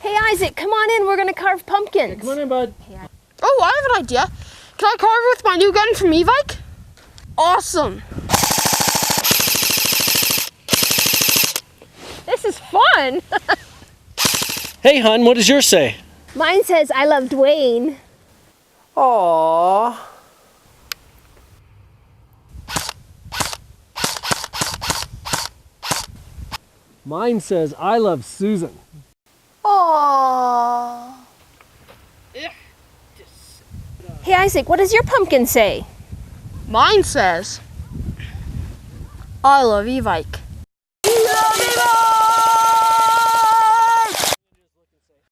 Hey Isaac, come on in, we're gonna carve pumpkins. Hey, come on in, bud. Oh, I have an idea. Can I carve it with my new gun from Evike? Awesome. This is fun. Hey, hon, what does yours say? Mine says, I love Dwayne. Aww. Mine says, I love Susan. Aww. Hey Isaac, what does your pumpkin say? Mine says, I love Evike.